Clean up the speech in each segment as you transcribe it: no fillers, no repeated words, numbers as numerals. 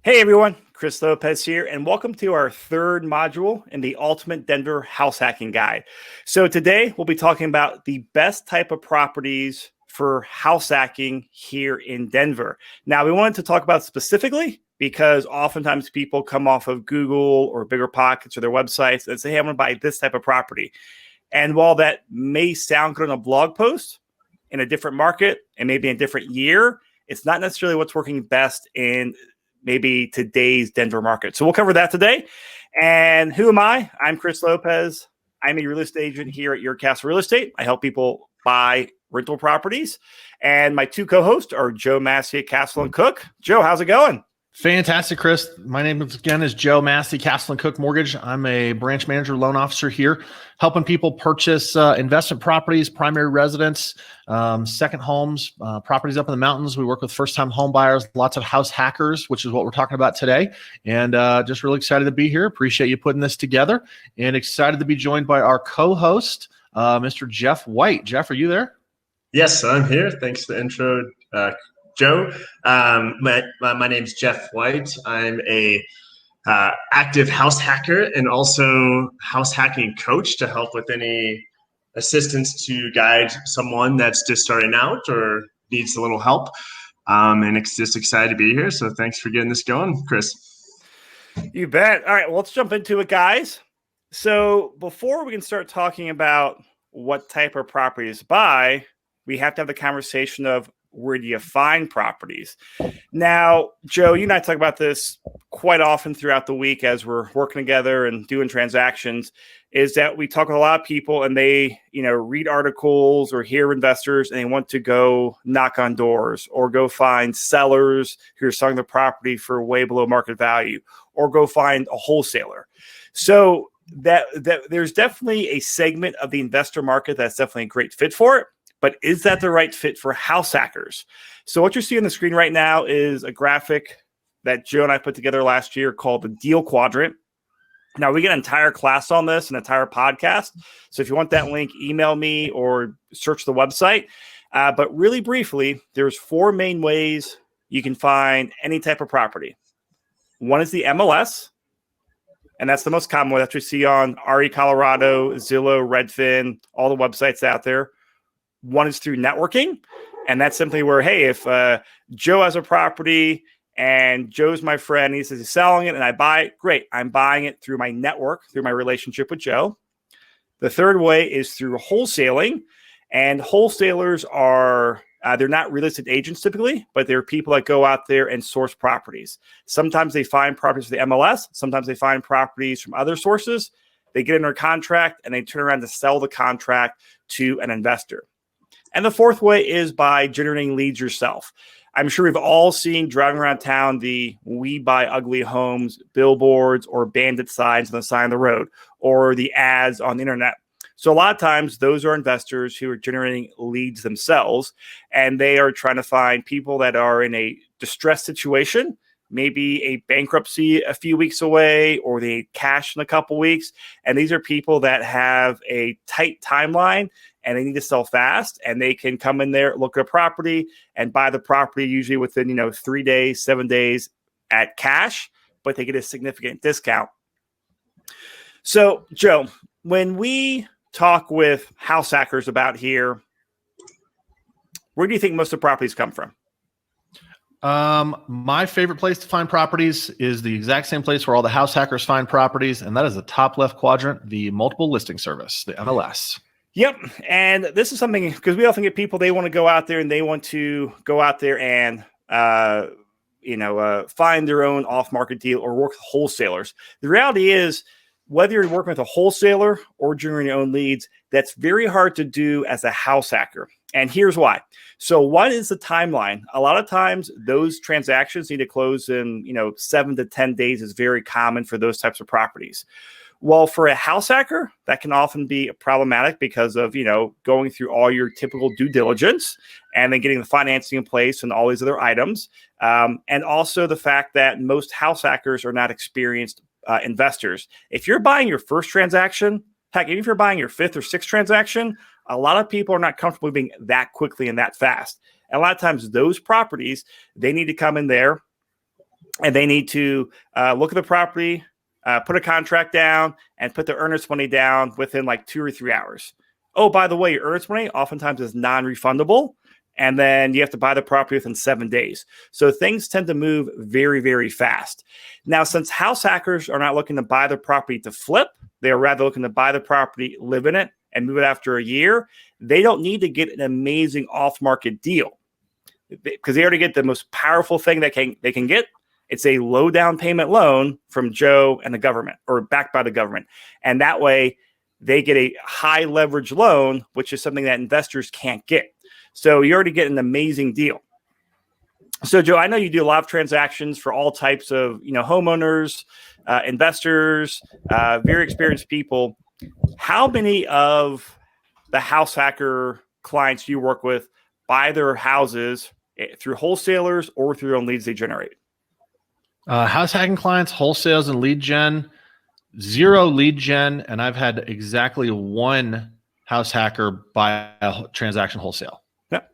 Hey everyone, Chris Lopez here, and welcome to our third module in the Ultimate Denver House Hacking Guide. So today we'll be talking about the best type of properties for house hacking here in Denver. Now, we wanted to talk about specifically because oftentimes people come off of Google or Bigger Pockets or their websites and say, hey, I'm going to buy this type of property. And while that may sound good on a blog post in a different market and maybe in a different year, it's not necessarily what's working best in maybe today's Denver market. So we'll cover that today. And who am I? I'm Chris Lopez. I'm a real estate agent here at Your Castle Real Estate. I help people buy rental properties. And my two co-hosts are Joe Massey at Castle and Cook. Joe, how's it going? Fantastic, Chris. My name again is Joe Massey, Castle and Cook Mortgage. I'm a branch manager, loan officer here, helping people purchase investment properties, primary residence, second homes, properties up in the mountains. We work with first-time home buyers, lots of house hackers, which is what we're talking about today. And just really excited to be here. Appreciate you putting this together, and excited to be joined by our co-host, Mr. Jeff White. Jeff, are you there? Yes, I'm here. Thanks for the intro, Joe. My name's Jeff White. I'm a active house hacker and also house hacking coach to help with any assistance to guide someone that's just starting out or needs a little help. And it's just excited to be here. So thanks for getting this going, Chris. You bet. All right, well, let's jump into it, guys. So before we can start talking about what type of properties to buy, we have to have the conversation of where do you find properties? Now, Joe, you and I talk about this quite often throughout the week as we're working together and doing transactions, is that we talk with a lot of people and they, read articles or hear investors and they want to go knock on doors or go find sellers who are selling the property for way below market value or go find a wholesaler. So that there's definitely a segment of the investor market that's definitely a great fit for it. But is that the right fit for house hackers? So what you see on the screen right now is a graphic that Joe and I put together last year called the Deal Quadrant. Now, we get an entire class on this, an entire podcast. So if you want that link, email me or search the website. But really briefly, there's four main ways you can find any type of property. One is the MLS, and that's the most common one that you see on RE Colorado, Zillow, Redfin, all the websites out there. One is through networking, and that's simply where, hey, if Joe has a property and Joe's my friend, he says he's selling it and I buy it, great. I'm buying it through my network, through my relationship with Joe. The third way is through wholesaling, and wholesalers are, they're not real estate agents typically, but they're people that go out there and source properties. Sometimes they find properties from the MLS. Sometimes they find properties from other sources. They get under a contract and they turn around to sell the contract to an investor. And the fourth way is by generating leads yourself. I'm sure we've all seen driving around town the "We Buy Ugly Homes" billboards or bandit signs on the side of the road or the ads on the internet. So a lot of times those are investors who are generating leads themselves, and they are trying to find people that are in a distressed situation, maybe a bankruptcy a few weeks away, or they need cash in a couple weeks. And these are people that have a tight timeline and they need to sell fast, and they can come in there, look at a property and buy the property usually within, 3 days, 7 days at cash, but they get a significant discount. So, Joe, when we talk with house hackers about here, where do you think most of the properties come from? My favorite place to find properties is the exact same place where all the house hackers find properties, and that is the top left quadrant, the multiple listing service, the MLS. Yep. And this is something, because we often get people, they want to go out there and they want to go out there and, find their own off-market deal or work with wholesalers. The reality is, whether you're working with a wholesaler or generating your own leads, that's very hard to do as a house hacker. And here's why. So what is the timeline? A lot of times those transactions need to close in, 7 to 10 days is very common for those types of properties. Well, for a house hacker, that can often be problematic because of, going through all your typical due diligence and then getting the financing in place and all these other items. And also the fact that most house hackers are not experienced investors. If you're buying your first transaction, heck, even if you're buying your fifth or sixth transaction, a lot of people are not comfortable moving that quickly and that fast. And a lot of times those properties, they need to come in there and they need to look at the property, put a contract down, and put the earnest money down within like 2 or 3 hours. Oh, by the way, your earnest money oftentimes is non-refundable, and then you have to buy the property within 7 days. So things tend to move very, very fast. Now, since house hackers are not looking to buy the property to flip, they are rather looking to buy the property, live in it, and move it after a year. They don't need to get an amazing off-market deal because they already get the most powerful thing they can get. It's a low down payment loan from Joe and the government, or backed by the government. And that way they get a high leverage loan, which is something that investors can't get. So you already get an amazing deal. So Joe, I know you do a lot of transactions for all types of, homeowners, investors, very experienced people. How many of the house hacker clients you work with buy their houses through wholesalers or through their own leads they generate? House hacking clients, wholesales, and lead gen, 0 lead gen, and I've had exactly 1 house hacker buy a transaction wholesale. Yep.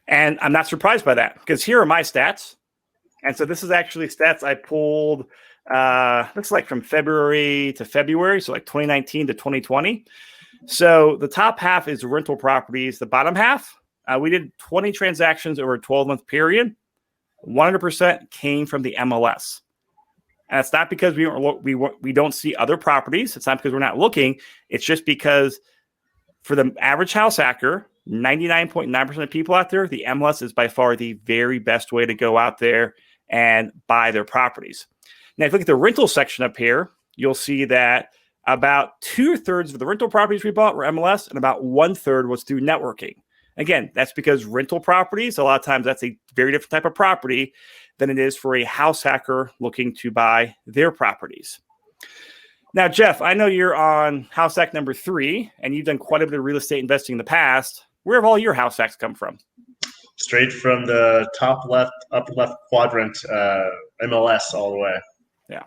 And I'm not surprised by that, because here are my stats. And so this is actually stats I pulled, looks like from February to February, so like 2019 to 2020. So the top half is rental properties. The bottom half, we did 20 transactions over a 12-month period. 100% came from the MLS. And it's not because we don't see other properties. It's not because we're not looking. It's just because for the average house hacker, 99.9% of people out there, the MLS is by far the very best way to go out there and buy their properties. Now, if you look at the rental section up here, you'll see that about 2/3 of the rental properties we bought were MLS, and about 1/3 was through networking. Again, that's because rental properties, a lot of times that's a very different type of property than it is for a house hacker looking to buy their properties. Now, Jeff, I know you're on house hack number 3, and you've done quite a bit of real estate investing in the past. Where have all your house hacks come from? Straight from the top left, upper left quadrant, MLS all the way. Yeah.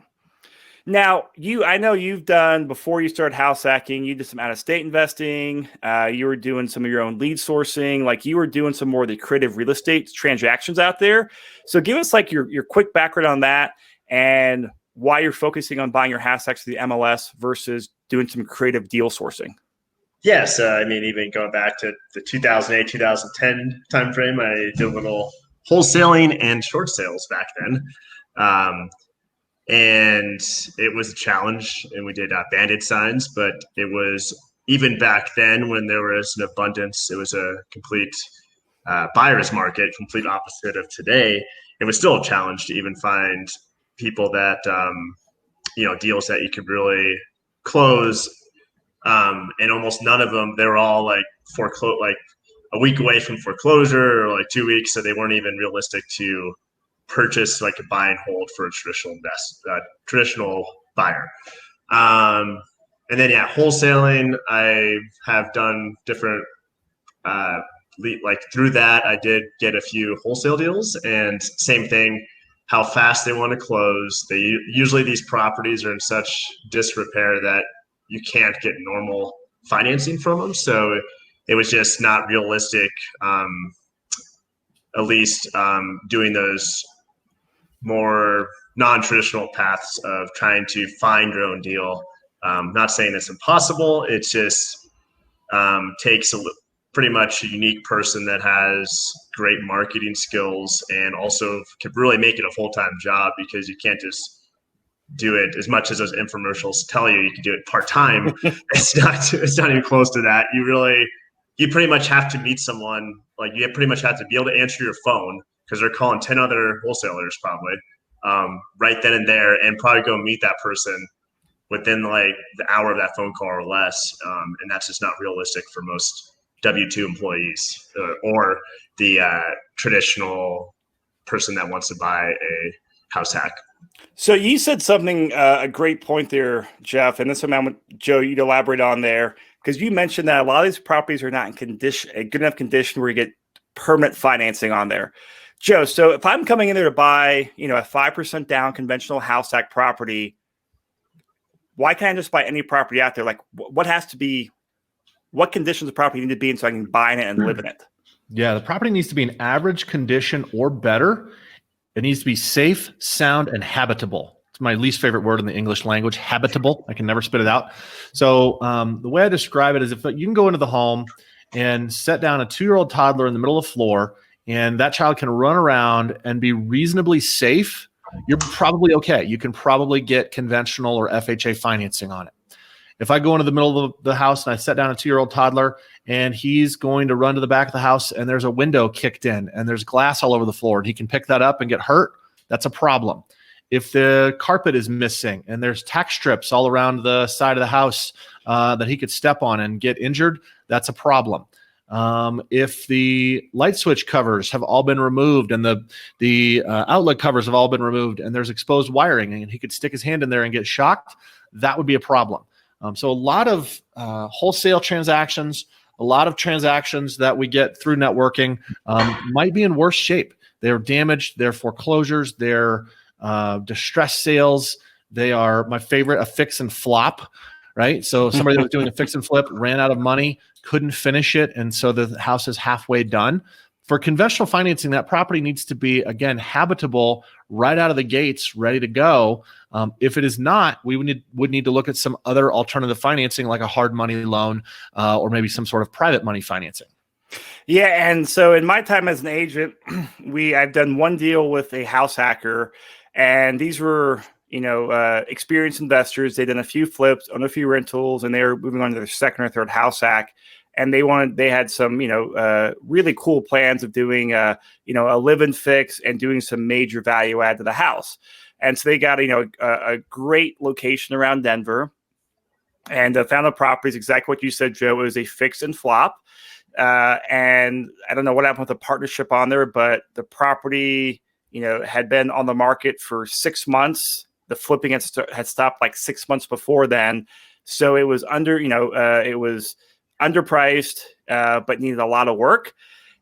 Now, I know you've done, before you started house hacking, you did some out-of-state investing. You were doing some of your own lead sourcing. Like, you were doing some more of the creative real estate transactions out there. So give us like your quick background on that and why you're focusing on buying your house hacks through the MLS versus doing some creative deal sourcing. Yes, even going back to the 2008, 2010 timeframe, I did a little wholesaling and short sales back then. And it was a challenge, and we did bandit signs, but it was, even back then when there was an abundance, it was a complete buyer's market, complete opposite of today. It was still a challenge to even find people that, deals that you could really close. And almost none of them, they were all like like a week away from foreclosure, or like 2 weeks. So they weren't even realistic to purchase, like a buy and hold for a traditional buyer. And then, wholesaling, I have done different, through that, I did get a few wholesale deals, and same thing, how fast they want to close. Usually these properties are in such disrepair that you can't get normal financing from them. So it was just not realistic, at least doing those more non-traditional paths of trying to find your own deal. Not saying it's impossible. It just takes pretty much a unique person that has great marketing skills and also could really make it a full-time job, because you can't just do it as much as those infomercials tell you can do it part-time. It's not even close to that. You pretty much have to meet someone. Like, you pretty much have to be able to answer your phone, because they're calling 10 other wholesalers probably right then and there, and probably go meet that person within like the hour of that phone call or less. And that's just not realistic for most W-2 employees or the traditional person that wants to buy a house hack. So you said something, a great point there, Jeff, and this is something Joe, you'd elaborate on there, because you mentioned that a lot of these properties are not in a good enough condition where you get permanent financing on there. Joe, so if I'm coming in there to buy, a 5% down conventional house hack property, why can't I just buy any property out there? Like, what conditions of property need to be in so I can buy in it and live in it? Yeah, the property needs to be in average condition or better. It needs to be safe, sound, and habitable. It's my least favorite word in the English language, habitable. I can never spit it out. So the way I describe it is if you can go into the home and set down a 2-year-old toddler in the middle of the floor, and that child can run around and be reasonably safe, you're probably okay. You can probably get conventional or FHA financing on it. If I go into the middle of the house and I set down a 2-year-old toddler and he's going to run to the back of the house and there's a window kicked in and there's glass all over the floor and he can pick that up and get hurt, that's a problem. If the carpet is missing and there's tack strips all around the side of the house that he could step on and get injured, that's a problem. If the light switch covers have all been removed and the outlet covers have all been removed and there's exposed wiring and he could stick his hand in there and get shocked, that would be a problem. So a lot of wholesale transactions, a lot of transactions that we get through networking might be in worse shape. They're damaged, they're foreclosures, they're distress sales. They are my favorite, a fix and flop, right? So somebody that was doing a fix and flip ran out of money, couldn't finish it, and so the house is halfway done. For conventional financing, that property needs to be, again, habitable right out of the gates, ready to go. If it is not, we would need to look at some other alternative financing like a hard money loan or maybe some sort of private money financing. Yeah, and so in my time as an agent, I've done one deal with a house hacker, and these were experienced investors. They'd done a few flips, owned a few rentals, and they were moving on to their second or third house hack. And they had some, really cool plans of doing, a live-in fix and doing some major value add to the house. And so they got, a great location around Denver, and found the properties exactly what you said, Joe. It was a fix and flop. And I don't know what happened with the partnership on there, but the property, had been on the market for 6 months. The flipping had stopped like 6 months before then. So it was underpriced, but needed a lot of work.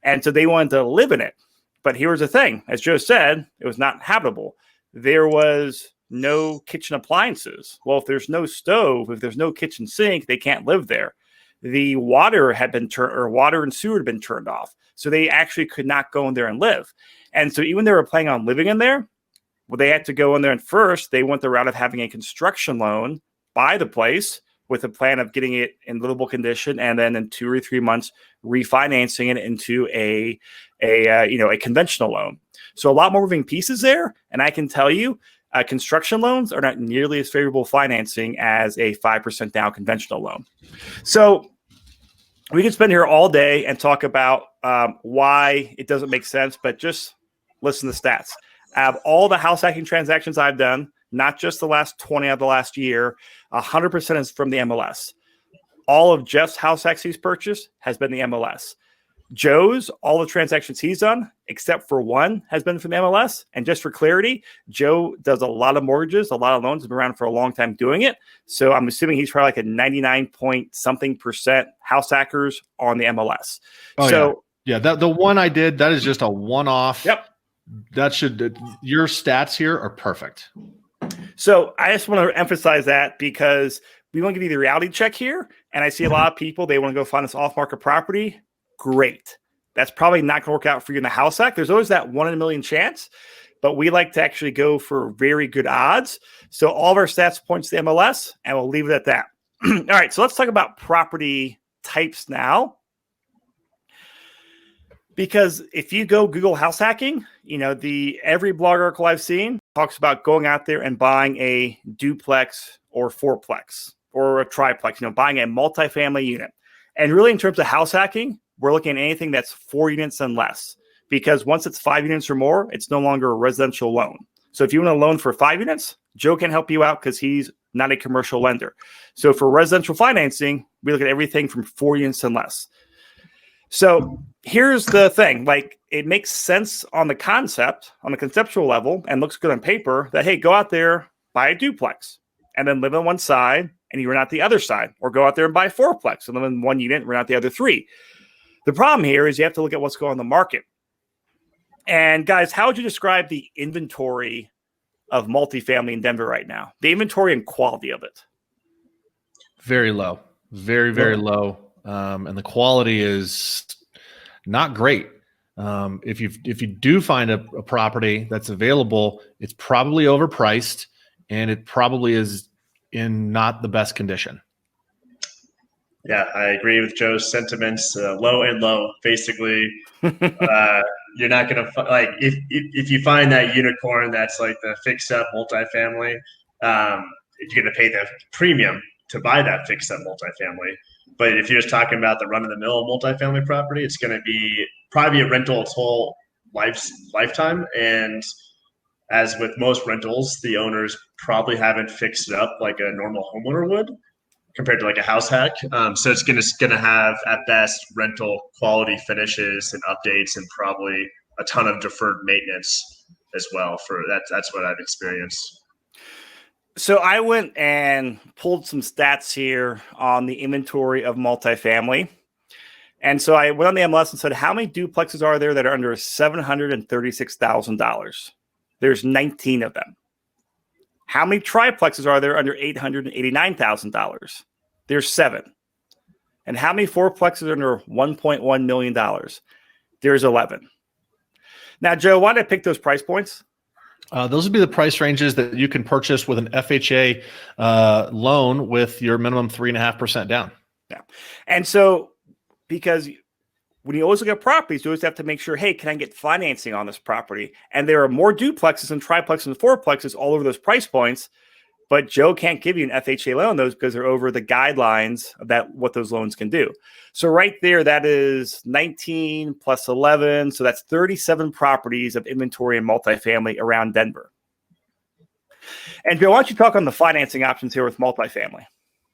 And so they wanted to live in it. But here's the thing, as Joe said, it was not habitable. There was no kitchen appliances. Well, if there's no stove, if there's no kitchen sink, they can't live there. The water had been water and sewer had been turned off. So they actually could not go in there and live. And so even they were planning on living in there, well, they had to go in there, and first they went the route of having a construction loan, buy the place with a plan of getting it in livable condition, and then in 2 or 3 months refinancing it into a conventional loan. So a lot more moving pieces there, and I can tell you, construction loans are not nearly as favorable financing as a 5% down conventional loan. So we could spend here all day and talk about why it doesn't make sense, but just listen to the stats. Out of all the house hacking transactions I've done, not just the last 20 out of the last year, 100% is from the MLS. All of Jeff's house hacks he's purchased has been the MLS. Joe's, all the transactions he's done, except for one, has been from the MLS. And just for clarity, Joe does a lot of mortgages, a lot of loans, has been around for a long time doing it. So I'm assuming he's probably like a 99-point-something% house hackers on the MLS. Yeah, the one I did, that is just a one-off. Yep. Your stats here are perfect. So I just want to emphasize that because we want to give you the reality check here. And I see a lot of people, they want to go find this off-market property. Great. That's probably not going to work out for you in the house hack. There's always that 1 in a million chance, but we like to actually go for very good odds. So all of our stats points to the MLS, and we'll leave it at that. All right. So let's talk about property types now. Because if you go Google house hacking, every blog article I've seen talks about going out there and buying a duplex or fourplex or a triplex, buying a multifamily unit. And really in terms of house hacking, we're looking at anything that's 4 units and less, because once it's 5 units or more, it's no longer a residential loan. So if you want a loan for 5 units, Joe can help you out because he's not a commercial lender. So for residential financing, we look at everything from 4 units and less. So here's the thing, it makes sense on the conceptual level, and looks good on paper that, hey, go out there, buy a duplex and then live on one side and you rent out the other side, or go out there and buy a fourplex and live in one unit and rent out the other 3. The problem here is you have to look at what's going on in the market. And guys, how would you describe the inventory of multifamily in Denver right now? The inventory and quality of it? Very low, very, very low. And the quality is not great. If you do find a property that's available, it's probably overpriced and it probably is in not the best condition. Yeah, I agree with Joe's sentiments. Low and low, basically. You're not gonna like if you find that unicorn that's like the fix-up multifamily, you're gonna pay the premium to buy that fix-up multifamily. But if you're just talking about the run-of-the-mill multifamily property, it's gonna be probably a rental its whole lifetime. And as with most rentals, the owners probably haven't fixed it up like a normal homeowner would compared to like a house hack. So it's gonna have at best rental quality finishes and updates and probably a ton of deferred maintenance as well. For that, that's what I've experienced. So I went and pulled some stats here on the inventory of multifamily. And so I went on the MLS and said, how many duplexes are there that are under $736,000? There's 19 of them. How many triplexes are there under $889,000? There's 7. And how many fourplexes are under $1.1 million? There's 11. Now, Joe, why did I pick those price points? Those would be the price ranges that you can purchase with an FHA loan with your minimum 3.5% down. Yeah. And so, because when you always look at properties, you always have to make sure, hey, can I get financing on this property? And there are more duplexes and triplexes and fourplexes all over those price points. But Joe can't give you an FHA loan on those because they're over the guidelines of that what those loans can do. So right there, that is 19 plus 11. So that's 37 properties of inventory and multifamily around Denver. And Joe, why don't you talk on the financing options here with multifamily?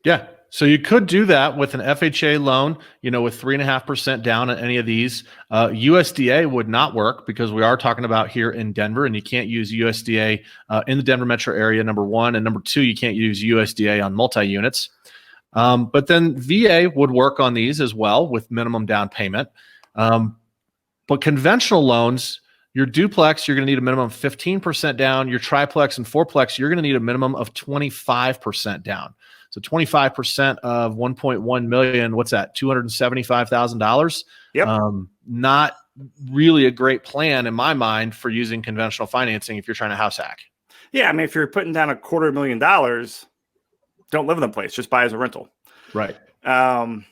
Yeah. So you could do that with an FHA loan, with 3.5% down on any of these. USDA would not work because we are talking about here in Denver, and you can't use USDA in the Denver metro area, number one. And number two, you can't use USDA on multi-units. But then VA would work on these as well with minimum down payment. But conventional loans, your duplex, you're going to need a minimum of 15% down. Your triplex and fourplex, you're going to need a minimum of 25% down. So 25% of 1.1 million, what's that? $275,000. Yep. Not really a great plan in my mind for using conventional financing if you're trying to house hack. Yeah, I mean, if you're putting down $250,000, don't live in the place, just buy as a rental. Right. And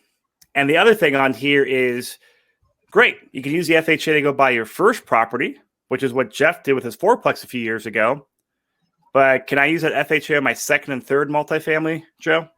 the other thing on here is, great, you can use the FHA to go buy your first property, which is what Jeff did with his fourplex a few years ago. But can I use that FHA on my second and third multifamily, Joe?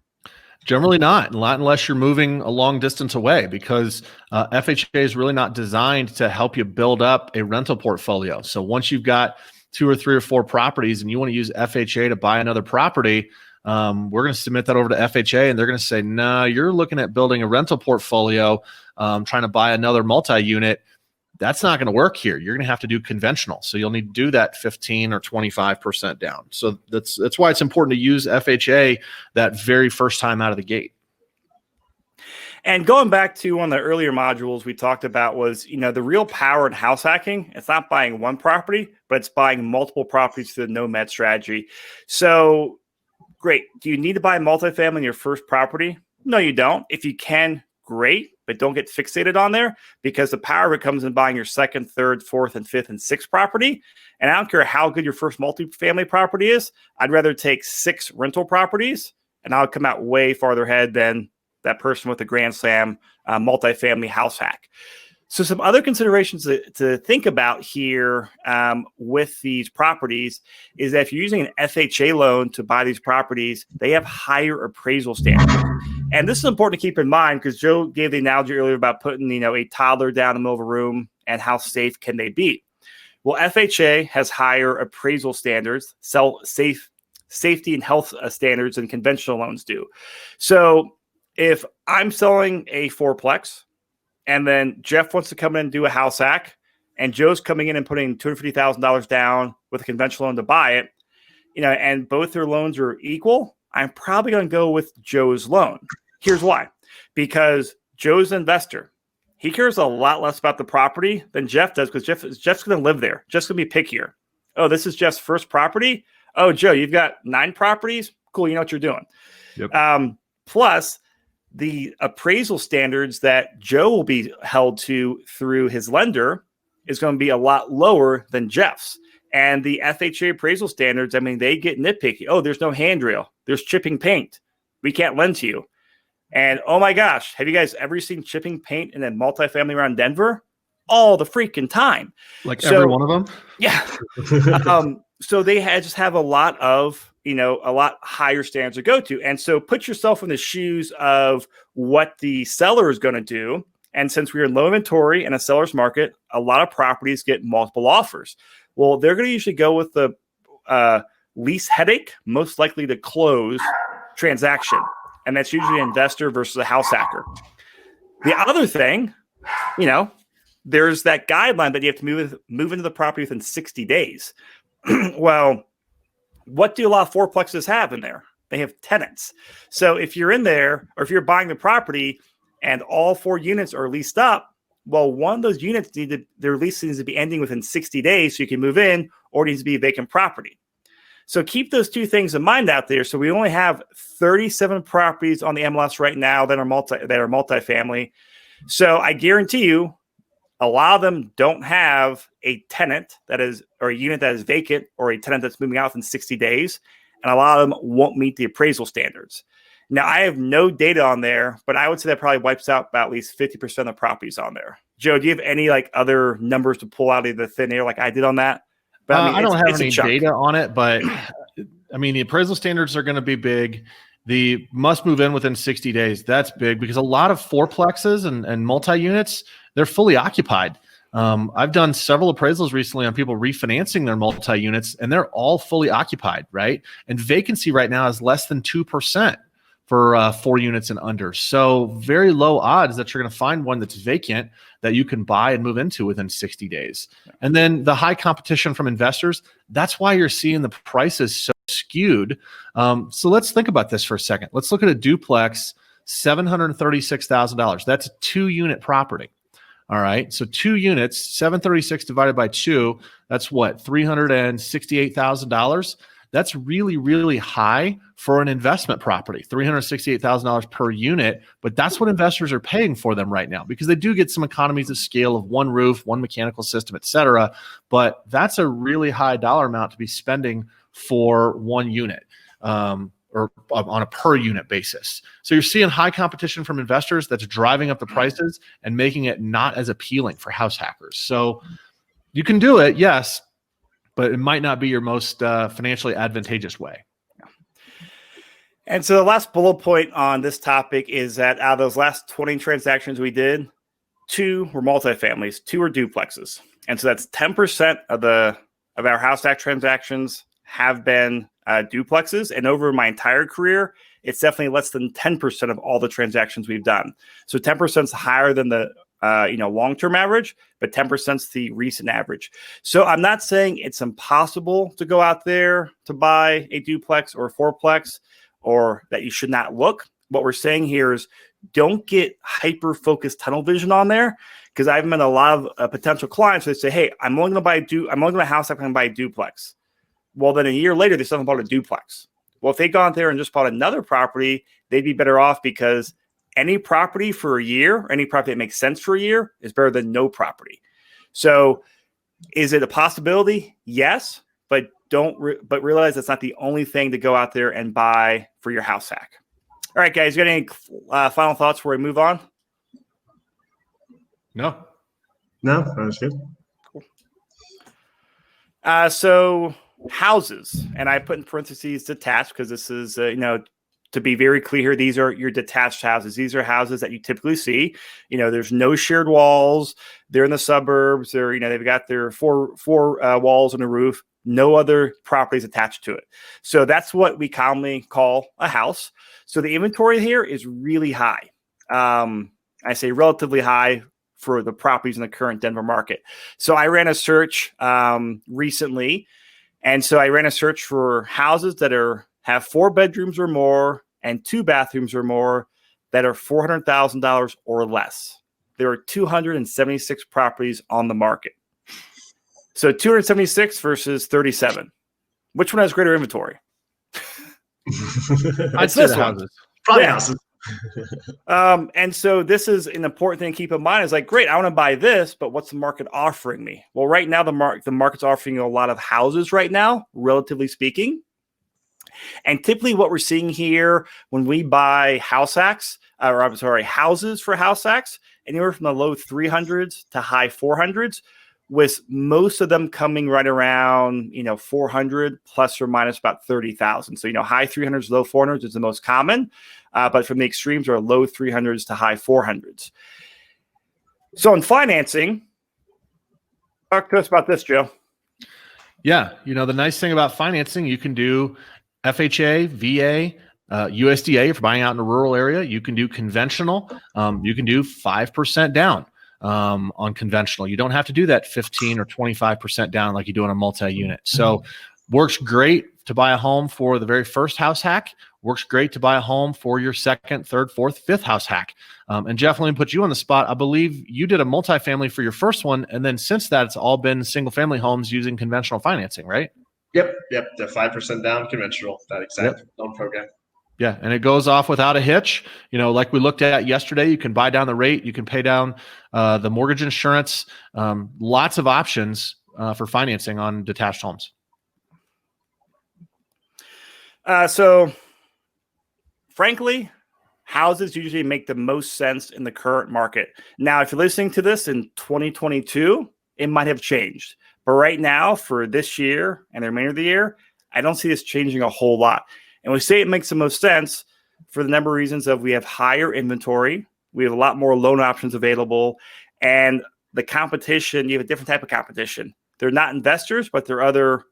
Generally not unless you're moving a long distance away, because FHA is really not designed to help you build up a rental portfolio. So once you've got 2 or 3 or 4 properties and you want to use FHA to buy another property, we're going to submit that over to FHA and they're going to say, no, you're looking at building a rental portfolio, trying to buy another multi-unit. That's not going to work here. You're going to have to do conventional. So you'll need to do that 15 or 25% down. So that's why it's important to use FHA that very first time out of the gate. And going back to one of the earlier modules we talked about was, the real power in house hacking. It's not buying one property, but it's buying multiple properties through the nomad strategy. So great. Do you need to buy multifamily in your first property? No, you don't. If you can, great, but don't get fixated on there, because the power of it comes in buying your second, third, fourth, and fifth, and sixth property. And I don't care how good your first multifamily property is. I'd rather take 6 rental properties, and I'll come out way farther ahead than that person with a Grand Slam multifamily house hack. So some other considerations to think about here with these properties is that if you're using an FHA loan to buy these properties, they have higher appraisal standards. And this is important to keep in mind because Joe gave the analogy earlier about putting, a toddler down in the middle of a room and how safe can they be. Well, FHA has higher appraisal standards, safety and health standards than conventional loans do. So if I'm selling a fourplex and then Jeff wants to come in and do a house hack, and Joe's coming in and putting $250,000 down with a conventional loan to buy it, and both their loans are equal, I'm probably going to go with Joe's loan. Here's why. Because Joe's an investor. He cares a lot less about the property than Jeff does, because Jeff's going to live there. Jeff's going to be pickier. Oh, this is Jeff's first property? Oh, Joe, you've got 9 properties? Cool, you know what you're doing. Yep. Plus, the appraisal standards that Joe will be held to through his lender is going to be a lot lower than Jeff's. And the FHA appraisal standards, I mean, they get nitpicky. Oh, there's no handrail. There's chipping paint. We can't lend to you. And oh my gosh, have you guys ever seen chipping paint in a multifamily around Denver? All the freaking time. Like every one of them? Yeah. So they just have a lot of, a lot higher standards to go to. And so put yourself in the shoes of what the seller is going to do. And since we're in low inventory and a seller's market, a lot of properties get multiple offers. Well, they're going to usually go with the least headache, most likely to close transaction. And that's usually an investor versus a house hacker. The other thing, there's that guideline that you have to move into the property within 60 days. Well, what do a lot of fourplexes have in there? They have tenants. So if you're in there, or if you're buying the property and all 4 units are leased up, well, one of those units their lease needs to be ending within 60 days so you can move in, or it needs to be a vacant property. So keep those 2 things in mind out there. So we only have 37 properties on the MLS right now that are multifamily. So I guarantee you, a lot of them don't have a tenant or a unit that is vacant, or a tenant that's moving out in 60 days. And a lot of them won't meet the appraisal standards. Now, I have no data on there, but I would say that probably wipes out about at least 50% of the properties on there. Joe, do you have any other numbers to pull out of the thin air like I did on that? But I don't have any data on it, but I mean, the appraisal standards are going to be big. The must move in within 60 days. That's big because a lot of fourplexes and multi-units, they're fully occupied. I've done several appraisals recently on people refinancing their multi-units, and they're all fully occupied, right? And vacancy right now is less than 2% for 4 units and under. So very low odds that you're going to find one that's vacant that you can buy and move into within 60 days. And then the high competition from investors, that's why you're seeing the prices so skewed. So let's think about this for a second. Let's look at a duplex, $736,000. That's a 2-unit property. All right. So 2 units, 736 divided by 2, that's what, $368,000. That's really, really high for an investment property, $368,000 per unit. But that's what investors are paying for them right now, because they do get some economies of scale of 1 roof, 1 mechanical system, et cetera. But that's a really high dollar amount to be spending for 1 unit. Or on a per unit basis. So you're seeing high competition from investors that's driving up the prices and making it not as appealing for house hackers. So you can do it, yes, but it might not be your most financially advantageous way. And so the last bullet point on this topic is that out of those last 20 transactions we did, 2 were multifamilies, 2 were duplexes. And so that's 10% of our house hack transactions have been duplexes. And over my entire career, it's definitely less than 10% of all the transactions we've done. So 10% is higher than the long-term average, but 10% is the recent average. So I'm not saying it's impossible to go out there to buy a duplex or a fourplex, or that you should not look. What we're saying here is don't get hyper-focused tunnel vision on there, because I've met a lot of potential clients that say, "Hey, I'm only going to house, I'm going to buy a duplex." Well, then a year later, they still haven't bought a duplex. Well, if they gone there and just bought another property, they'd be better off, because any property for a year, or any property that makes sense for a year, is better than no property. So is it a possibility? Yes, but but realize that's not the only thing to go out there and buy for your house hack. All right, guys, got any final thoughts before we move on? No, that was good. Cool. So houses, and I put in parentheses detached, because this is, to be very clear here, these are your detached houses. These are houses that you typically see. There's no shared walls. They're in the suburbs. They've got their four walls and a roof. No other properties attached to it. So that's what we commonly call a house. So the inventory here is really high. I say relatively high for the properties in the current Denver market. So I ran a search recently. And so I ran a search for houses that have 4 bedrooms or more and 2 bathrooms or more that are $400,000 or less. There are 276 properties on the market. So 276 versus 37. Which one has greater inventory? I'd say the houses. Probably houses. And so this is an important thing to keep in mind. Is like, great, I want to buy this, but what's the market offering me? Well, right now the market's offering you a lot of houses right now, relatively speaking. And typically what we're seeing here when we buy houses for house hacks, anywhere from the low 300s to high 400s, with most of them coming right around, 400 plus or minus about 30,000. So, high 300s, low 400s is the most common, but from the extremes are low 300s to high 400s. So in financing, talk to us about this, Joe. Yeah. The nice thing about financing, you can do FHA, VA, USDA. If you're buying out in a rural area, you can do conventional. You can do 5% down on conventional. You don't have to do that 15 or 25% down like you do on a multi-unit. So works great to buy a home for the very first house hack. Works great to buy a home for your second, third, fourth, fifth house hack. And Jeff, let me put you on the spot. I believe you did a multifamily for your first one. And then since that, it's all been single family homes using conventional financing, right? Yep. The 5% down conventional, that exact loan program. Yeah, and it goes off without a hitch. Like we looked at yesterday, you can buy down the rate, you can pay down the mortgage insurance. Lots of options for financing on detached homes. So, frankly, houses usually make the most sense in the current market. Now, if you're listening to this in 2022, it might have changed. But right now, for this year and the remainder of the year, I don't see this changing a whole lot. And we say it makes the most sense for the number of reasons of we have higher inventory, we have a lot more loan options available, and the competition, you have a different type of competition. They're not investors, but they're other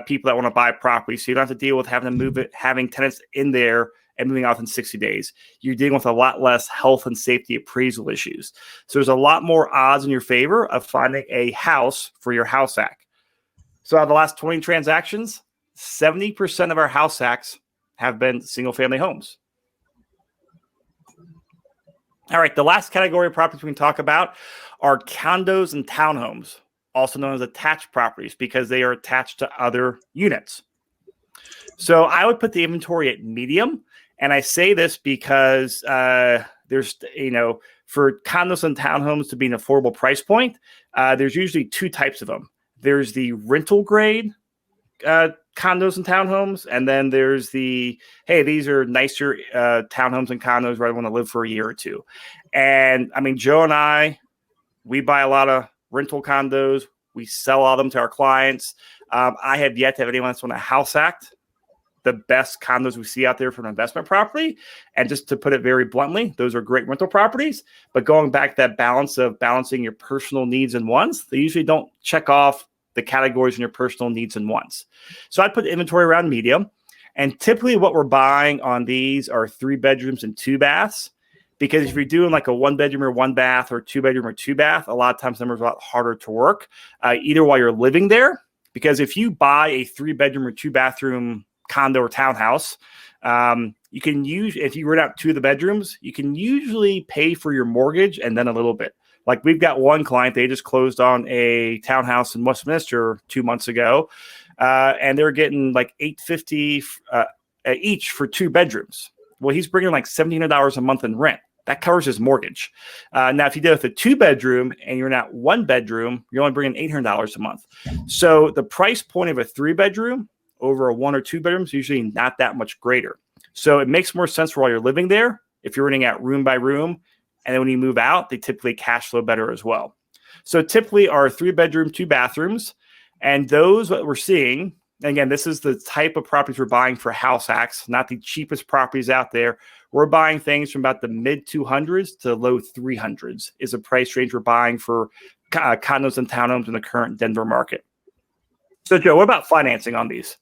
people that want to buy property. So you don't have to deal with having to move it, having tenants in there and moving out in 60 days. You're dealing with a lot less health and safety appraisal issues. So there's a lot more odds in your favor of finding a house for your house hack. So out of the last 20 transactions, 70% of our house hacks have been single family homes. All right, the last category of properties we can talk about are condos and townhomes, also known as attached properties, because they are attached to other units. So I would put the inventory at medium. And I say this because there's, for condos and townhomes to be an affordable price point, there's usually two types of them. There's the rental grade condos and townhomes, and then there's the, hey, these are nicer townhomes and condos where I want to live for a year or two. And I mean, Joe and I, we buy a lot of rental condos. We sell all of them to our clients. I have yet to have anyone that's want to house act the best condos we see out there for an investment property. And just to put it very bluntly, those are great rental properties. But going back to that balance of balancing your personal needs and wants, they usually don't check off the categories in your personal needs and wants. So I'd put inventory around medium. And typically what we're buying on these are 3 bedrooms and 2 baths. Because if you're doing like a 1 bedroom or 1 bath or 2 bedroom or 2 bath, a lot of times numbers are a lot harder to work, either while you're living there. Because if you buy a 3 bedroom or 2 bathroom condo or townhouse, you can use, if you rent out 2 of the bedrooms, you can usually pay for your mortgage and then a little bit. Like we've got one client, they just closed on a townhouse in Westminster 2 months ago, and they're getting like $850 each for 2 bedrooms. Well, he's bringing like $1,700 a month in rent. That covers his mortgage. Now, if you did it with a 2 bedroom and you're not 1 bedroom, you're only bringing $800 a month. So the price point of a 3 bedroom over a 1 or 2 bedroom is usually not that much greater. So it makes more sense for while you're living there. If you're renting out room by room, and then when you move out, they typically cash flow better as well. So typically our 3 bedroom, 2 bathrooms, and those what we're seeing, again, this is the type of properties we're buying for house hacks, not the cheapest properties out there. We're buying things from about the mid 200s to low 300s is a price range we're buying for condos and townhomes in the current Denver market. So Joe, what about financing on these?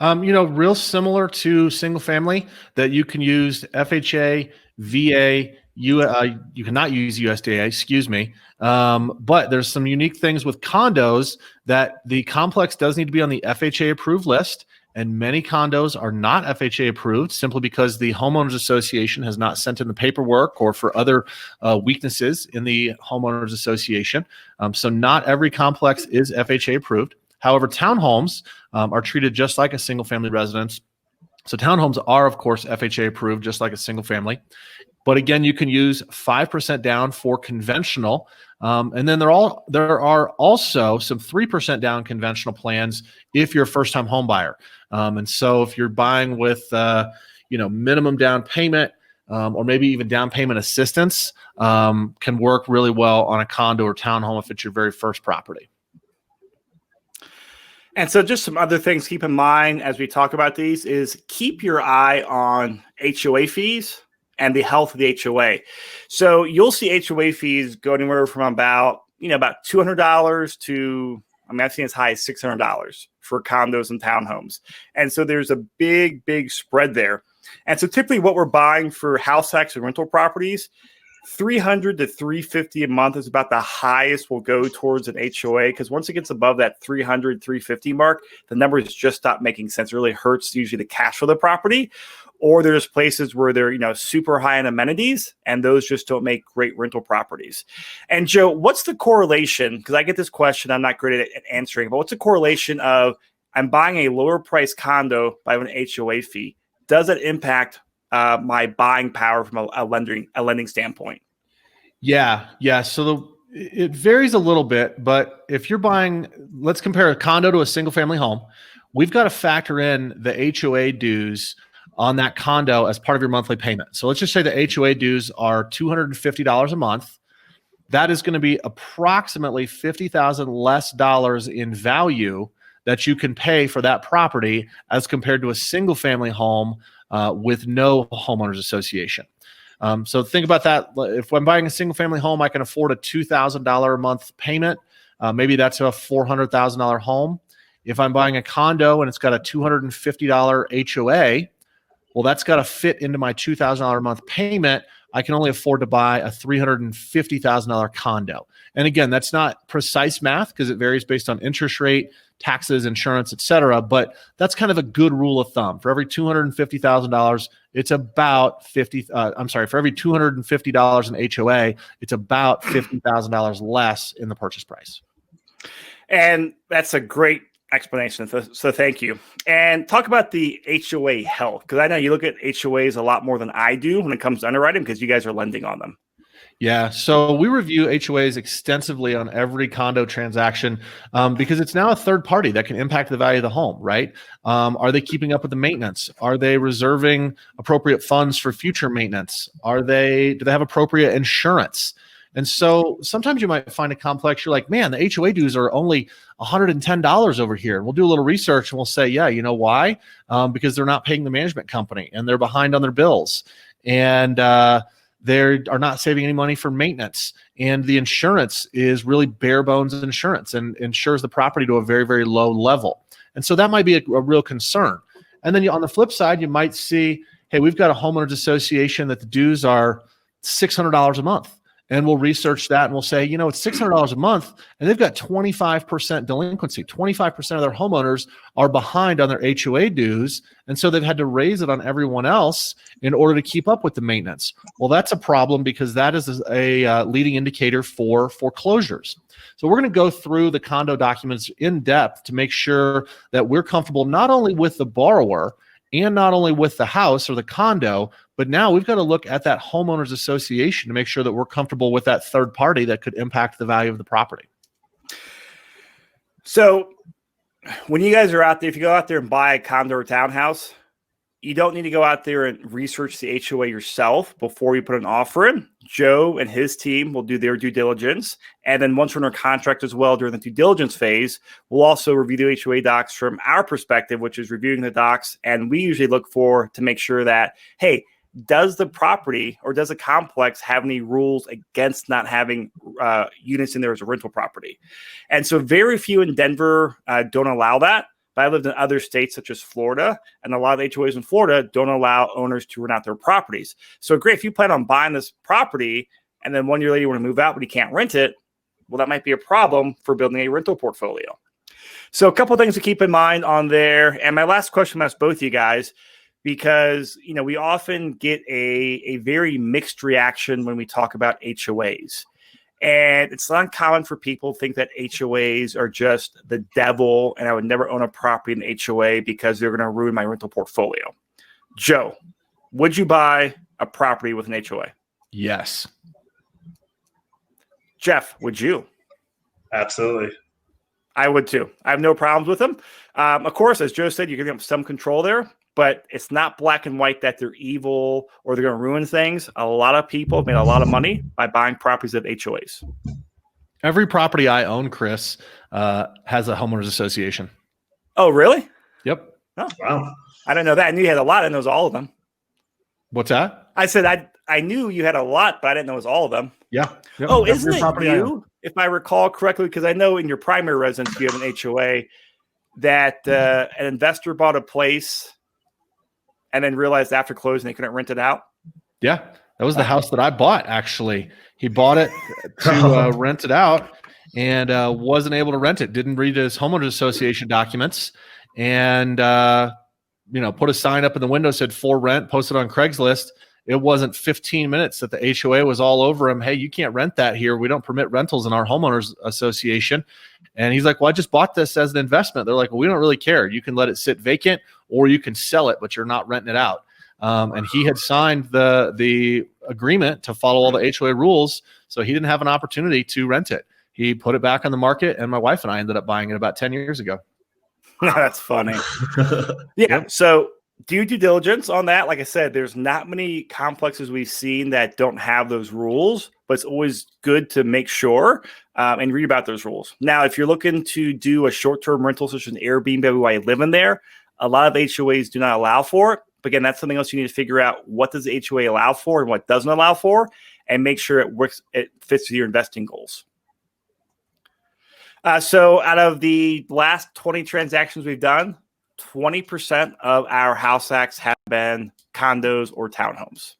Real similar to single family that you can use FHA, VA, you cannot use USDA, excuse me. But there's some unique things with condos that the complex does need to be on the FHA approved list. And many condos are not FHA approved simply because the homeowners association has not sent in the paperwork or for other weaknesses in the homeowners association. So not every complex is FHA approved. However, townhomes are treated just like a single family residence. So townhomes are, of course, FHA approved, just like a single family. But again, you can use 5% down for conventional. And then there are also some 3% down conventional plans if you're a first-time home buyer. And so if you're buying with minimum down payment, or maybe even down payment assistance, can work really well on a condo or townhome if it's your very first property. And so just some other things to keep in mind as we talk about these is keep your eye on HOA fees and the health of the HOA. So you'll see HOA fees go anywhere from about $200 to, I've seen as high as $600 for condos and townhomes. And so there's a big, big spread there. And so typically what we're buying for house hacks and rental properties, $300 to $350 a month is about the highest we'll go towards an HOA, because once it gets above that $300, $350 mark, the numbers just stop making sense. It really hurts usually the cash flow of the property. Or there's places where they're super high in amenities, and those just don't make great rental properties. And Joe, what's the correlation? Because I get this question, I'm not great at answering, but what's the correlation of I'm buying a lower price condo by an HOA fee? Does it impact my buying power from a lending standpoint? Yeah. So it varies a little bit, but if you're buying, let's compare a condo to a single family home. We've got to factor in the HOA dues on that condo as part of your monthly payment. So let's just say the HOA dues are $250 a month. That is going to be approximately $50,000 less dollars in value that you can pay for that property as compared to a single family home with no homeowners association. So think about that. If I'm buying a single family home, I can afford a $2,000 a month payment. Maybe that's a $400,000 home. If I'm buying a condo and it's got a $250 HOA, well, that's got to fit into my $2,000 a month payment. I can only afford to buy a $350,000 condo. And again, that's not precise math because it varies based on interest rate, taxes, insurance, et cetera. But that's kind of a good rule of thumb. For every $250,000, it's about for every $250 in HOA, it's about $50,000 less in the purchase price. And that's a great explanation. So thank you. And talk about the HOA health, because I know you look at HOAs a lot more than I do when it comes to underwriting, because you guys are lending on them. Yeah, so we review HOAs extensively on every condo transaction because it's now a third party that can impact the value of the home, right? Are they keeping up with the maintenance? Are they reserving appropriate funds for future maintenance? Do they have appropriate insurance? And so sometimes you might find a complex, you're like, man, the HOA dues are only $110 over here. And we'll do a little research and we'll say, yeah, you know why? Because they're not paying the management company and they're behind on their bills. And they are not saving any money for maintenance. And the insurance is really bare bones insurance and insures the property to a very, very low level. And so that might be a real concern. And then on the flip side, you might see, hey, we've got a homeowners association that the dues are $600 a month. And we'll research that and we'll say, it's $600 a month and they've got 25% delinquency. 25% of their homeowners are behind on their HOA dues. And so they've had to raise it on everyone else in order to keep up with the maintenance. Well, that's a problem because that is a leading indicator for foreclosures. So we're going to go through the condo documents in depth to make sure that we're comfortable not only with the borrower and not only with the house or the condo, but now we've got to look at that homeowners association to make sure that we're comfortable with that third party that could impact the value of the property. So when you guys are out there, if you go out there and buy a condo or townhouse, you don't need to go out there and research the HOA yourself before you put an offer in. Joe and his team will do their due diligence. And then once we're under contract as well during the due diligence phase, we'll also review the HOA docs from our perspective, which is reviewing the docs. And we usually look to make sure that, hey, does the property or does the complex have any rules against not having units in there as a rental property? And so very few in Denver don't allow that. But I lived in other states such as Florida, and a lot of HOAs in Florida don't allow owners to rent out their properties. So great, if you plan on buying this property and then 1 year later you want to move out but you can't rent it, well, that might be a problem for building a rental portfolio. So a couple of things to keep in mind on there. And my last question, I'm ask both of you guys, because we often get a very mixed reaction when we talk about HOAs. And it's not uncommon for people to think that HOAs are just the devil and I would never own a property in the HOA because they're going to ruin my rental portfolio. Joe, would you buy a property with an HOA? Yes. Jeff, would you? Absolutely. I would too. I have no problems with them. Of course, as Joe said, you're going to have some control there, but it's not black and white that they're evil or they're going to ruin things. A lot of people have made a lot of money by buying properties of HOAs. Every property I own, Chris, has a homeowners association. Oh, really? Yep. Oh, Wow. I didn't know that. I knew you had a lot. I didn't know it was all of them. What's that? I said I knew you had a lot, but I didn't know it was all of them. Yeah. Yep. Oh, Every isn't it property I own. you, if I recall correctly? Because I know in your primary residence you have an HOA that an investor bought a place and then realized after closing they couldn't rent it out. Yeah. That was the house that I bought, actually. He bought it to rent it out and wasn't able to rent it. Didn't read his homeowners association documents and, put a sign up in the window, said for rent, posted on Craigslist. It wasn't 15 minutes that the HOA was all over him. Hey, you can't rent that here. We don't permit rentals in our homeowners association. And he's like, well, I just bought this as an investment. They're like, well, we don't really care. You can let it sit vacant or you can sell it, but you're not renting it out. And he had signed the agreement to follow all the HOA rules. So he didn't have an opportunity to rent it. He put it back on the market and my wife and I ended up buying it about 10 years ago. That's funny. Yeah. So do due diligence on that. Like I said, there's not many complexes we've seen that don't have those rules, but it's always good to make sure and read about those rules. Now, if you're looking to do a short-term rental, such as an Airbnb while you live in there, a lot of HOAs do not allow for it. But again, that's something else you need to figure out. What does the HOA allow for and what doesn't allow for, and make sure it works. It fits with your investing goals. So out of the last 20 transactions we've done, 20% of our house hacks have been condos or townhomes.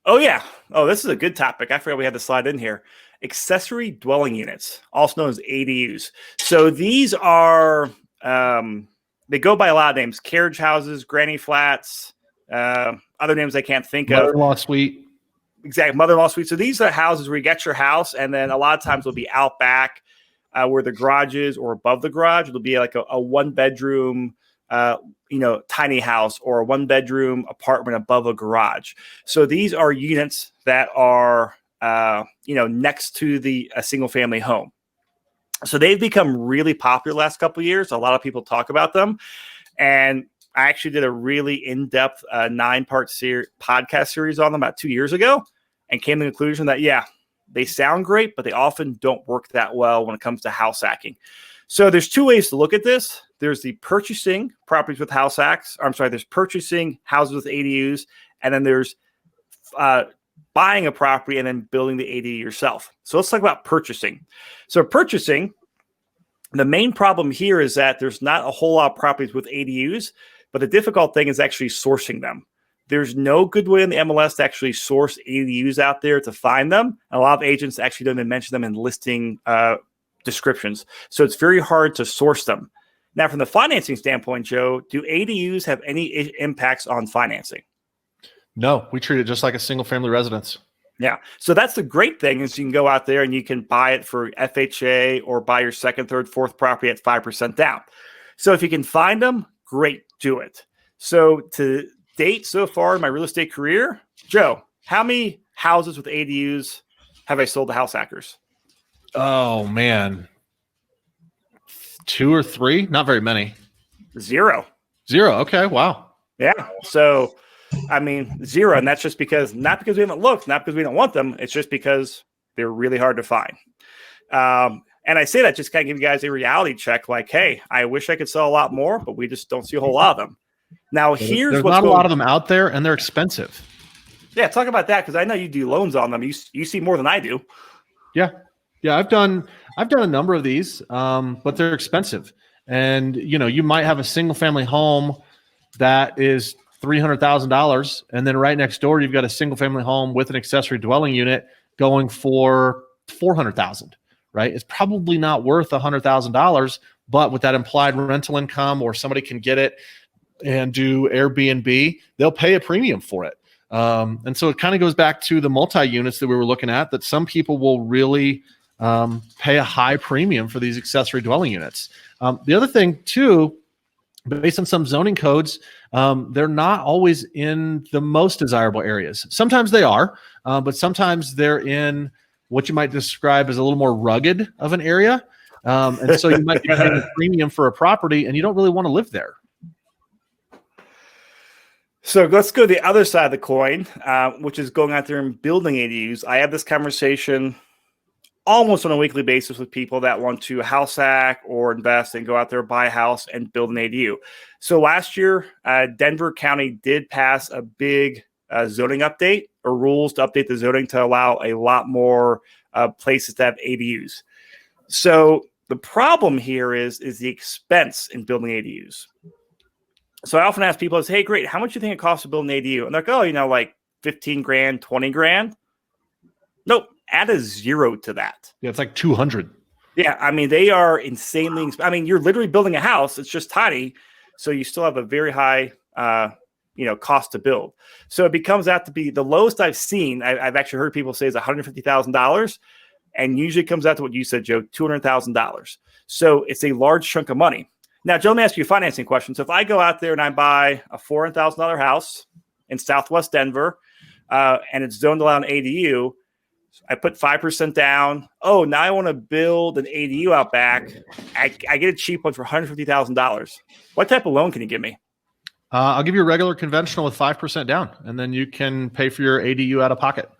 Oh, yeah. Oh, this is a good topic. I forgot we had the slide in here. Accessory dwelling units, also known as ADUs. So these are, they go by a lot of names: carriage houses, granny flats, other names I can't think of. Mother-in-law suite. Exactly, mother-in-law suite. So these are houses where you get your house, and then a lot of times they'll be out back where the garage is, or above the garage. It'll be like a one-bedroom, tiny house, or a one-bedroom apartment above a garage. So these are units that are, next to a single-family home. So they've become really popular the last couple of years. A lot of people talk about them, and I actually did a really in-depth 9-part podcast series on them about 2 years ago and came to the conclusion that, yeah, they sound great, but they often don't work that well when it comes to house hacking. So there's two ways to look at this. There's the purchasing properties with house hacks. There's purchasing houses with ADUs, and then there's buying a property and then building the ADU yourself. So let's talk about purchasing. So purchasing, the main problem here is that there's not a whole lot of properties with ADUs, but the difficult thing is actually sourcing them. There's no good way in the MLS to actually source ADUs out there to find them. And a lot of agents actually don't even mention them in listing descriptions. So it's very hard to source them. Now, from the financing standpoint, Joe, do ADUs have any impacts on financing? No, we treat it just like a single family residence. Yeah. So that's the great thing is you can go out there and you can buy it for FHA or buy your second, third, fourth property at 5% down. So if you can find them, great, do it. So to date so far in my real estate career, Joe, how many houses with ADUs have I sold to house hackers? Oh, man. 2 or 3? Not very many. Zero. Okay. Wow. Yeah. So, 0. And that's just because, not because we haven't looked, not because we don't want them. It's just because they're really hard to find. And I say that just kind of give you guys a reality check. Like, hey, I wish I could sell a lot more, but we just don't see a whole lot of them. Now, there's not a lot of them out there, and they're expensive. Yeah, talk about that, because I know you do loans on them. You see more than I do. Yeah. I've done a number of these, but they're expensive. And you might have a single family home that is $300,000, and then right next door you've got a single family home with an accessory dwelling unit going for $400,000. Right? It's probably not worth $100,000, but with that implied rental income, or somebody can get it and do Airbnb, they'll pay a premium for it. And so it kind of goes back to the multi-units that we were looking at, that some people will really pay a high premium for these accessory dwelling units. The other thing too based on some zoning codes, they're not always in the most desirable areas. Sometimes they are, but sometimes they're in what you might describe as a little more rugged of an area. And so you might be paying a premium for a property and you don't really want to live there. So let's go to the other side of the coin, which is going out there and building ADUs. I have this conversation almost on a weekly basis with people that want to house hack or invest and go out there, buy a house and build an ADU. So last year, Denver County did pass a big zoning update or rules to update the zoning to allow a lot more places to have ADUs. So the problem here is the expense in building ADUs. So I often ask people, hey, great, how much do you think it costs to build an ADU? And they're like, oh, like 15 grand, 20 grand. Nope, add a zero to that. Yeah, it's like 200. Yeah, I mean, they are insanely, you're literally building a house. It's just tiny. So you still have a very high, cost to build. So it becomes out to be the lowest I've seen. I've actually heard people say is $150,000. And usually comes out to what you said, Joe, $200,000. So it's a large chunk of money. Now, Joe, let me ask you a financing question. So if I go out there and I buy a $400,000 house in Southwest Denver, and it's zoned around ADU, I put 5% down. Oh, now I want to build an ADU out back. I get a cheap one for $150,000. What type of loan can you give me? I'll give you a regular conventional with 5% down, and then you can pay for your ADU out of pocket.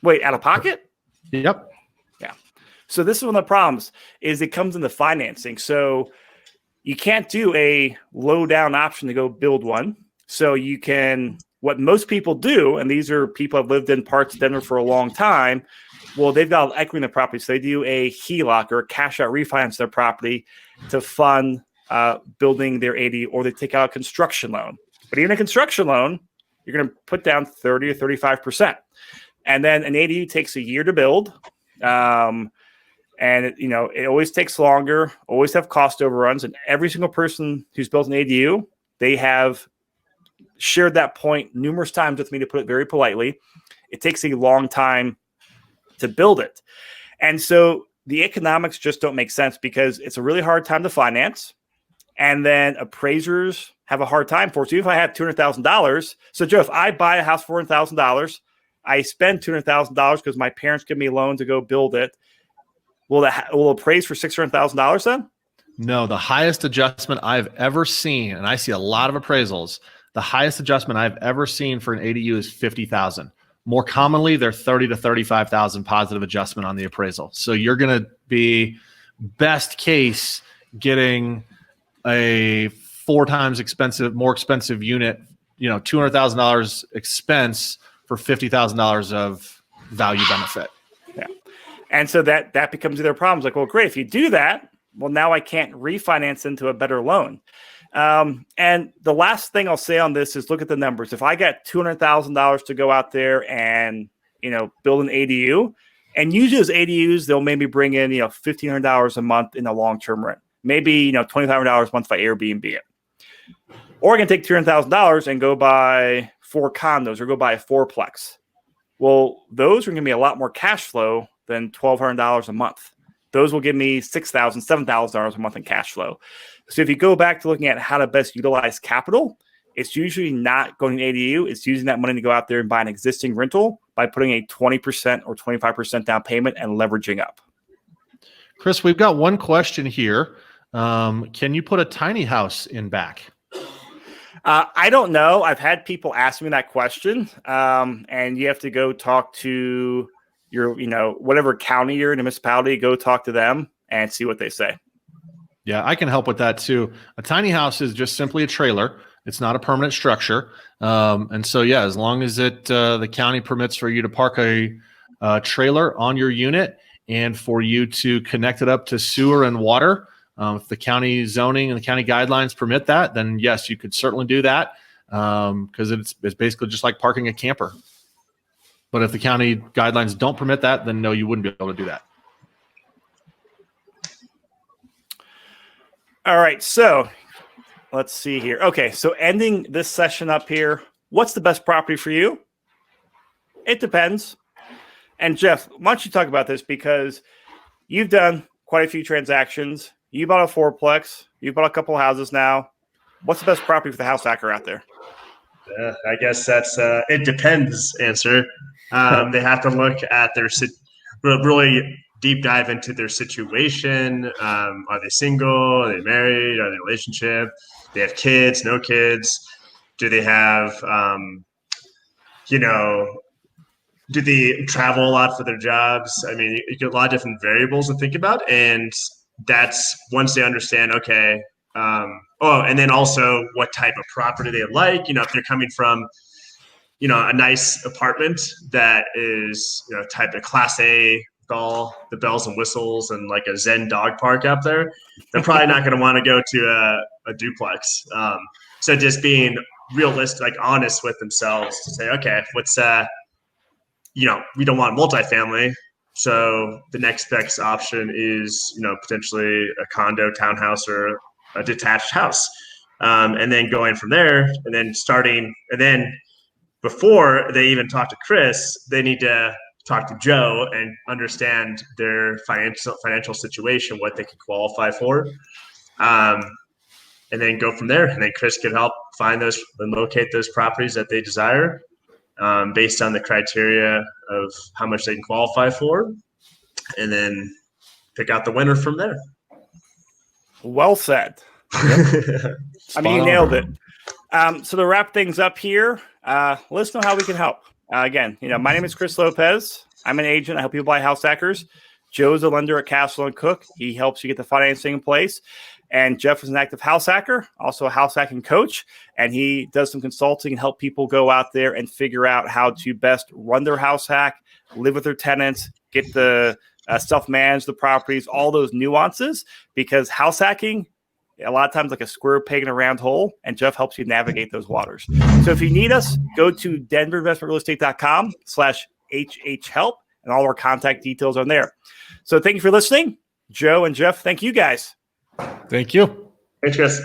Wait, out of pocket? Yep. Yeah. So this is one of the problems is it comes in the financing. So you can't do a low down option to go build one. So you can, what most people do, and these are people have lived in parts of Denver for a long time. Well, they've got equity in the property. So they do a HELOC or a cash out refinance their property to fund building their ADU, or they take out a construction loan. But even a construction loan, you're going to put down 30 or 35%. And then an ADU takes a year to build. And it always takes longer, always have cost overruns. And every single person who's built an ADU, they have shared that point numerous times with me, to put it very politely. It takes a long time to build it. And so the economics just don't make sense because it's a really hard time to finance. And then appraisers have a hard time for it. So even if I have $200,000, so Joe, if I buy a house for $400,000, I spend $200,000 because my parents give me a loan to go build it. Will appraise for $600,000 then? No, the highest adjustment I've ever seen, and I see a lot of appraisals, the highest adjustment I've ever seen for an ADU is $50,000. More commonly, they're $30,000 to $35,000 positive adjustment on the appraisal. So you're going to be best case getting a 4 times more expensive unit, $200,000 expense for $50,000 of value benefit. Yeah. And so that becomes their problems. Like, well, great. If you do that, well, now I can't refinance into a better loan. And the last thing I'll say on this is look at the numbers. If I got $200,000 to go out there and, build an ADU, and usually those ADUs, they'll maybe bring in, $1,500 a month in a long-term rent, maybe, $2,500 a month if I Airbnb it. Or I can take $200,000 and go buy 4 condos or go buy a 4-plex. Well, those are going to be a lot more cash flow than $1,200 a month. Those will give me $6,000, $7,000 a month in cash flow. So if you go back to looking at how to best utilize capital, it's usually not going to ADU. It's using that money to go out there and buy an existing rental by putting a 20% or 25% down payment and leveraging up. Chris, we've got one question here. Can you put a tiny house in back? I don't know. I've had people ask me that question, and you have to go talk to your, whatever county you're in, a municipality, go talk to them and see what they say. Yeah, I can help with that too. A tiny house is just simply a trailer. It's not a permanent structure. And so, yeah, as long as the county permits for you to park a trailer on your unit and for you to connect it up to sewer and water, if the county zoning and the county guidelines permit that, then yes, you could certainly do that because it's basically just like parking a camper. But if the county guidelines don't permit that, then no, you wouldn't be able to do that. All right, so let's see here. Okay, so ending this session up here, what's the best property for you? It depends. And Jeff, why don't you talk about this, because you've done quite a few transactions. You bought a 4-plex. You bought a couple of houses now. what's the best property for the house hacker out there? I guess that's it depends answer. They have to look at their really deep dive into their situation. Are they single? Are they married? Are they in a relationship? They have kids? No kids? Do they have do they travel a lot for their jobs? I mean, you get a lot of different variables to think about, and that's once they understand. Okay. And then also what type of property they like. If they're coming from a nice apartment that is, type of class A, all the bells and whistles and like a Zen dog park out there, they're probably not going to want to go to a duplex. So just being realistic, like honest with themselves to say, okay, what's, we don't want multifamily. So the next best option is, potentially a condo, townhouse, or a detached house. And then going from there and then before they even talk to Chris, they need to talk to Joe and understand their financial situation, what they can qualify for, and then go from there. And then Chris can help find those and locate those properties that they desire based on the criteria of how much they can qualify for, and then pick out the winner from there. Well said. Yep. I mean, you nailed it. So to wrap things up here, let us know how we can help. Again, my name is Chris Lopez. I'm an agent. I help people buy house hackers. Joe's a lender at Castle & Cook. He helps you get the financing in place. And Jeff is an active house hacker, also a house hacking coach. And he does some consulting and help people go out there and figure out how to best run their house hack, live with their tenants, get the self-manage the properties, all those nuances, because house hacking, a lot of times like a square peg in a round hole, and Jeff helps you navigate those waters. So if you need us, go to denverinvestmentrealestate.com/HH help, and all our contact details are there. So thank you for listening. Joe and Jeff, thank you guys. Thank you. Thanks, Chris.